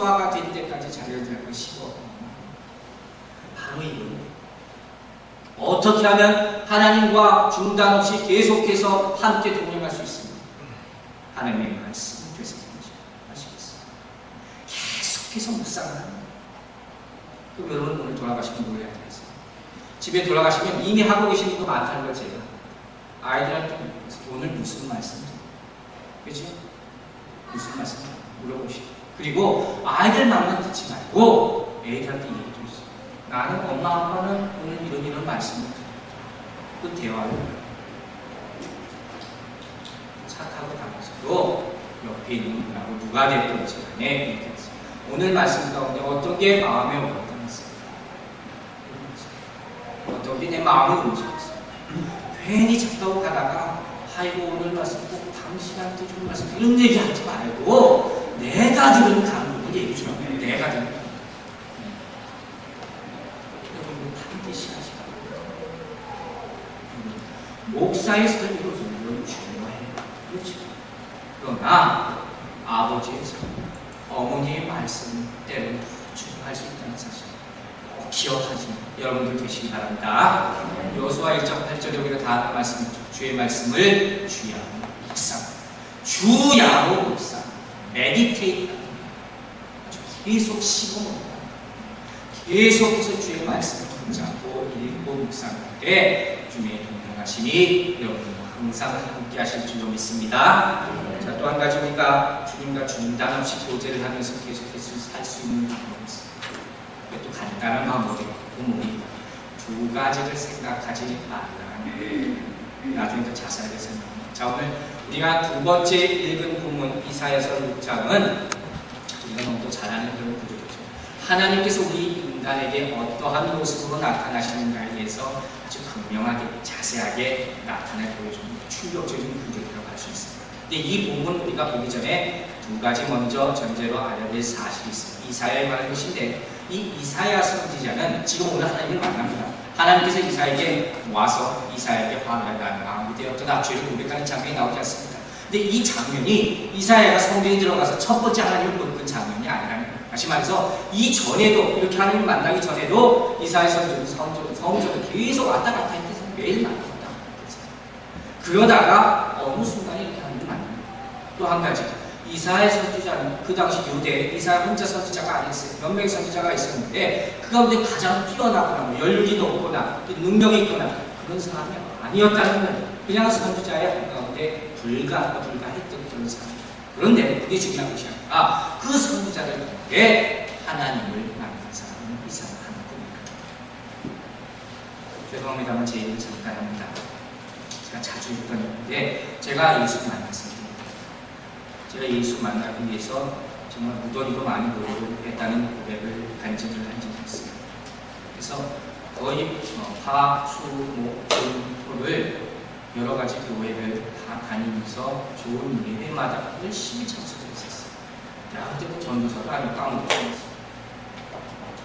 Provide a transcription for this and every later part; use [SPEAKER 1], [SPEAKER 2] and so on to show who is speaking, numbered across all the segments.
[SPEAKER 1] 현실화가 될 때까지 자리를 잡고 싶어. 바로 이거예요. 어떻게 하면 하나님과 중단 없이 계속해서 함께 동행할 수 있습니다. 하나님의 말씀을 되새기죠. 아시겠어요? 계속해서 묵상을 합니다. 그럼 여러분 오늘 돌아가시면 뭘 해야 되겠어요? 집에 돌아가시면 이미 하고 계신 일도 많다는 걸 제가 아이들한테 오늘 무슨 말씀? 그렇죠? 무슨 말씀? 물어보시죠. 그리고 아이들만만 듣지 말고 애들한테 얘기해 주세요. 나는 엄마 아빠는 오늘 이런 말씀을 드려요. 그 대화를 차 타고 다니면서도 옆에 있는 분하고 누가 됐든지 간에 얘기했어요. 오늘 말씀 가운데 어떤 게 마음에 와닿았어요? 어떤 게 내 마음을 움직였어요? 괜히 차 타고 가다가 아이고 오늘 말씀 꼭 당신한테 좀 말씀 이런 얘기 하지 말고 내가 들은 감동을 얘기 좀 해요. 내가 들은 감동. 여러분 반드시 하시라. 목사의 설교도 물론 중요해요. 그렇죠? 그러나 아버지의 설교, 어머니의 말씀 때문에 더 중요할 수 있다는 사실 꼭 기억하시는 여러분들 되시기 바랍니다. 여호수아 1장 8절에 우리가 다 하는 말씀이죠. 주의 말씀을 주야로 묵상, 주야로 묵상, 메디테이트, 계속 씹어먹는다. 계속해서 주의 말씀을 붙잡고 읽고 묵상할 때 주님의 동행하심이 여러분과 항상 함께 하실 줄로 믿습니다. 자, 또 한 가지 우리가 주님과 중단 없이 교제를 하면서 계속해서 살 수 있는 방법이 있습니다. 또 간단한 방법이 우리 두 가지를 생각하지 말라는 나중에 더 자세하게 설명합니다. 자, 오늘 우리가 두 번째 읽은 본문 이사야서 6장은 우리가 너무 잘 아는 그런 구조죠. 하나님께서 우리 인간에게 어떠한 모습으로 나타나시는가에 대해서 아주 분명하게 자세하게 나타내 보여주는 충격적인 구조라고 할 수 있습니다. 근데 이 본문 우리가 보기 전에 두 가지 먼저 전제로 알아야 될 사실이 있습니다. 이사야에 관한 것인데 이 이사야 선지자는 지금 오늘 하나님을 만납니다. 하나님께서 이사야에게 와서 이사야에게 화를 나는 마음이 되었다 죄를 고백하는 장면이 나오지 않습니까? 근데 이 장면이 이사야가 성경에 들어가서 첫 번째 하나님을 본 그 장면이 아니라는 거예요. 다시 말해서 이 전에도 이렇게 하나님을 만나기 전에도 이사야 선지자는 성전을 계속 왔다 갔다 했는데 매일 만났다. 그러다가 어느 순간에 이렇게 하나님을 만납니다. 또 한 가지 이사야 선지자는 그 당시 유대 이사야 혼자 선지자가 아니었어요. 몇 명의 선지자가 있었는데 그 가운데 가장 뛰어나거나 연륜이 높거나 능력이 있거나 그런 사람이 아니었다는 거예요. 그냥 선지자의 한가운데 불가했던 그런 사람. 그런데 그게 중요한 것이 아니라 그 선지자들 가운데 하나님을 만난 사람은 이 사람 하나뿐입니다. 죄송합니다만 제 얘기를 잠깐 합니다. 제가 자주 읽던 얘기인데 제가 예수 만났습니다. 제가 예수 만나기 위해서 정말 무더기도 많이 노력했다는 고백을 간증을 한 적이 있어요. 그래서 거의 화, 수, 목, 금, 토를 여러 가지 교회를 다 다니면서 좋은 예배마다 열심히 참석했었어요. 그때도 전도사도 아니고 까먹고 있었어요.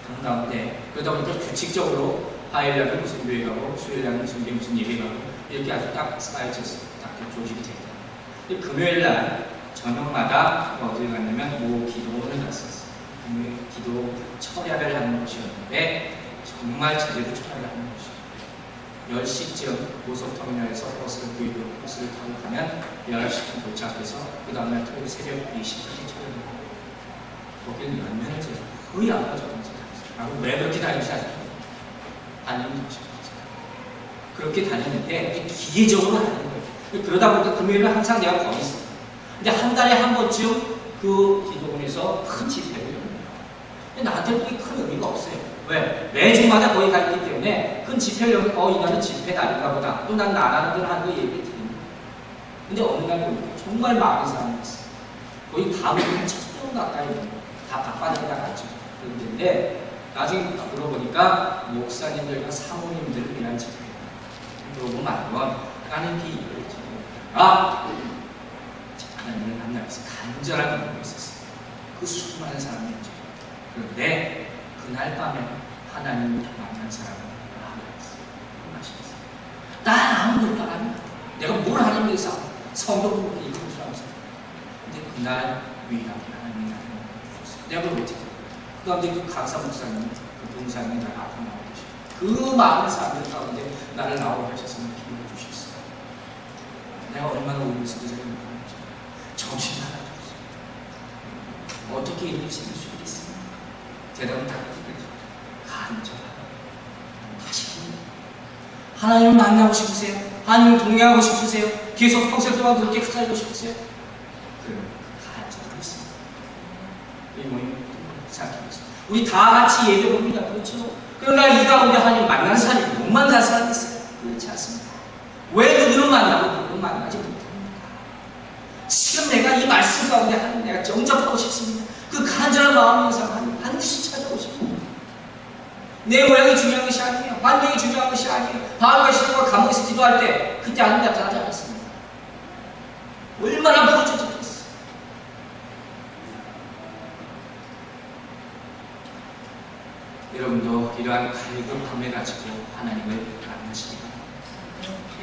[SPEAKER 1] 그런 가운데 그러다 보니까 규칙적으로 화요일날은 무슨 교회 가고 수요일날은 무슨 예배 가고 이렇게 아주 딱 쌓여졌어요. 딱 조직이 됐다. 금요일날 저녁마다 어디를 갔냐면 모 기도원을 갔었어요. 금요일 기도 철야를 하는 곳이었는데 정말 제대로 철야를 하는 곳이에요. 10시쯤 고속터미널에서 버스를 타고 가면 11시쯤 도착해서 그 다음날 토요일 새벽 4시까지 철야를 하고 거기는 몇 년을 제가 거의 안 가져가면서 다녔어요. 왜 그렇게 다니는지 아시죠? 다니는 곳이 그렇게 다녔는데 기계적으로 다니는 거예요. 그러다 보니까 금요일은 항상 내가 거기 있어요. 근데 한 달에 한 번쯤 그 기도원에서 큰 집회를 열어요. 근데 나한테는 그게 큰 의미가 없어요. 왜? 매주마다 거기 가 있기 때문에 큰 집회를 열면 이날은 집회 날인가 보다. 또 난 나라는 걸 하는 거 얘기를 드립니다. 근데 어느 날 보니까 정말 많은 사람이 있어요. 거의 다 모이면 1000명 가까이 다 바빠지게 나갔죠. 그런데 나중에 물어보니까 목사님들과 사모님들을 위한 집회예요. 그러고 말면 하나님께 이걸 드리고 하나님을 만나면서 간절한 마음이 있었어요. 그 수많은 사람이었죠. 그런데 그날 밤에 하나님을 만난 사람은 나였어요. 아시겠어요? 난 아무것도 아니야. 내가 뭘 하나님 위해서 성경도 읽은 줄 알았어요. 근데 그날 위하게 하나님이 나를 만나주셨어요. 내가 그걸 어떻게 해요? 그 가운데 그 강사 목사님, 그 봉사님이 나를 앞으로 나오고 계시고 그 많은 사람들 가운데 나를 나오게 하셨으면 기도해 주셨어요. 내가 얼마나 울면서 그 자리에 못하는지 정신 나가졌어요. 어떻게 이렇게 생길 수 있겠습니까? 대답은 다 그렇게 간절하다. 다시 하나님을 만나고 싶으세요? 하나님을 동행하고 싶으세요? 계속 평생 동안 그렇게 살고 싶으세요? 그럼 간절하고 있습니다. 이 모임 생각해보겠습니다. 우리 다 같이 예배 봅니다. 그렇죠? 그러나 이 가운데 하나님 만나는 사람이 못 만난 사람이 있어요. 그렇지 않습니다. 왜 그들은 만나고 그들은 만나지 못합니까? 지금 내가 이 말씀 가운데 하나님 내가 영접하고 싶습니다. 그 간절한 마음의 영상 하나님 반드시 찾아오십니다. 내 모양이 중요한 것이 아니에요. 환경이 중요한 것이 아니에요. 바울과 시몬과 감옥에서 기도할 때 그때 하나님 나타나지 않았습니다. 얼마나 부르짖었겠어요. 여러분도 이러한 갈급함을 가지고 하나님을 만나시기 바랍니다.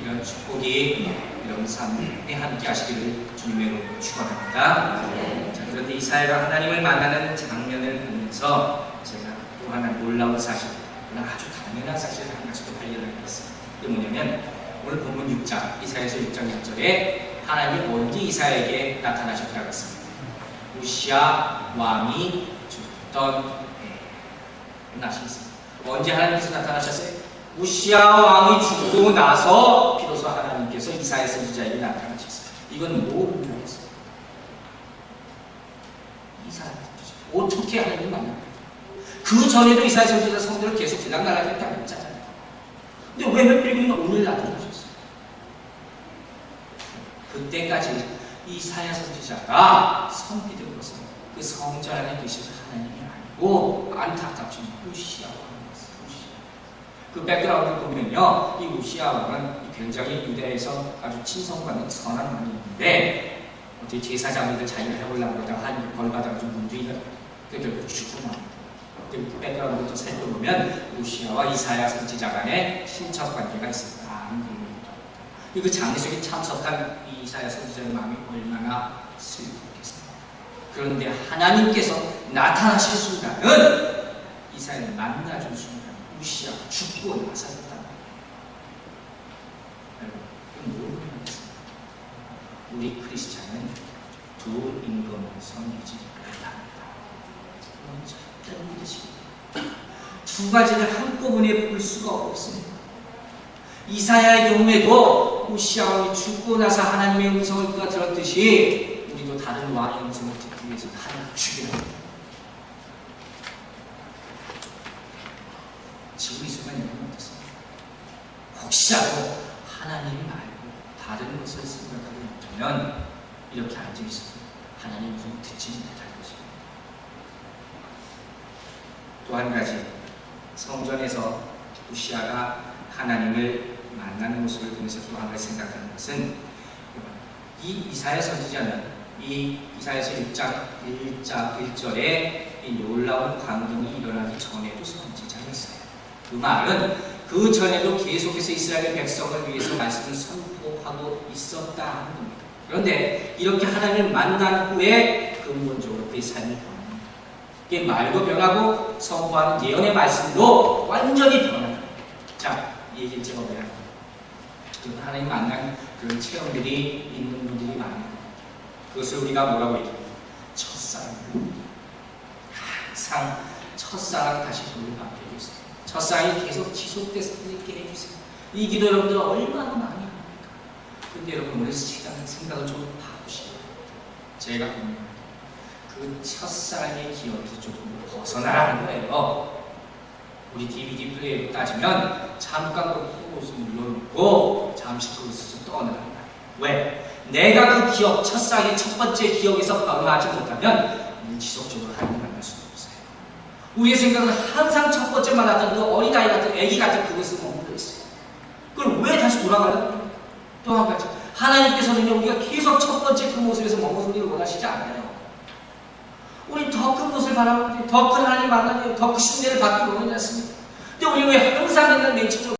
[SPEAKER 1] 이런 축복이 여러분 삶에 함께 하시기를 주님의 이름으로 축원합니다. 자, 그런데 이사야가 하나님을 만나는 장면을 보면서 제가 또 하나 놀라운 사실, 아주 당연한 사실을 한 가지 또 발견하게 됐습니다. 그게 뭐냐면 오늘 본문 6장, 이사야서 6장 6절에 하나님이 언제 이사야에게 나타나셨다고 했습니다. 우시야 왕이 죽던 해. 아시겠습니까? 언제 하나님께서 나타나셨어요? 우시야 왕이 죽고 나서 비로소 하나님께서 이사야 선지자에게 나타나셨어요. 이건 뭐 의미겠어요? 이사야 선지자 어떻게 하나님을 만납니까? 그 전에도 이사야 선지자 성도를 계속 들락날락했다고 했잖아요. 근데 왜 하필이면 오늘 나타나셨어요? 그때까지 이사야 선지자가 선비된 것은 그 성전 안에 계신 하나님이 아니고 안타깝지만 우시야 왕이었어요. 그 백그라운드를 보면요, 이 우시야 왕은 굉장히 유대에서 아주 친성받는 선한 왕이었는데 어떻게 제사장들 자기가 해보려고 하다가 한 벌 받아가지고 문제가 결국 죽고 납니다. 그 백그라운드를 살펴보면 우시야와 이사야 선지자 간에 친척 관계가 있습니다. 그 장례 속에 참석한 이 이사야 선지자의 마음이 얼마나 슬프겠습니까? 그런데 하나님께서 나타나실 순간은 이사야를 만나준 순간 우시야가 죽고 나서였다. 여러분, 이건 뭘 의미하겠습니까? 우리 크리스찬은 두 임금에서 믿지 못합니다. 절대로 믿으십니다. 두 가지를 한꺼번에 볼 수가 없습니다. 이사야의 경우에도 우시야 왕이 죽고 나서 하나님의 음성을 그가 들었듯이 우리도 다른 왕의 음성을 듣기 위해서 하나님을 죽이라 합니다. 지금 이 순간 여러분 어떻습니까? 혹시라도 하나님이 말고 다른 것을 생각하고 있다면 이렇게 앉아있어서 하나님의 음성을 듣지 못할 것입니다. 또 한 가지, 성전에서 우시야가 하나님을 만나는 모습을 보면서 또 한 가지 생각하는 것은 이 이사야 선지자는 이 이사야서 6장 1절에 이 놀라운 광경이 일어나기 전에도 선지자였어요. 그 말은 그 전에도 계속해서 이스라엘 백성을 위해서 말씀을 선포하고 있었다 하는 겁니다. 그런데 이렇게 하나님을 만난 후에 근본적으로 그의 삶이 변합니다. 그게 말도 변하고 선포하는 예언의 말씀도 완전히 변합니다. 자, 이 얘기를 제가 왜 합니까? 하나님 만난 그런 체험들이 있는 분들이 많아요. 그것을 우리가 뭐라고 얘기해요? 첫사랑. 항상 첫사랑 다시 돌려받게 해주세요. 첫사랑이 계속 지속돼서 있게 해주세요. 이 기도 여러분들 얼마나 많이 합니까? 근데 여러분 오늘 생각을 좀 바꾸시고 제가 보면 그 첫사랑의 기억에서 조금 벗어나라는 거예요. 우리 DVD 플레이로 따지면 잠깐 그것을 눌러놓고 잠시 그것에서 떠나간다. 왜? 내가 그 기억, 첫사랑의 첫 번째 기억에서 벗어나지 못하면 지속적으로 하나님을 만날 수가 없어요. 우리의 생각은 항상 첫 번째 만났던 그 어린아이 같은, 애기 같은 그것을 머물러 있어요. 그걸 왜 다시 돌아가려고? 또 한 가지, 하나님께서는요, 우리가 계속 첫 번째 그 모습에서 머무르기를 원하시지 않아요. 우리 더 큰 것을 바라보고 더 큰 하나님 만나고 더 큰 신뢰를 받기 원하지 않습니까? 근데 우리 왜 항상 맨날 맨 처음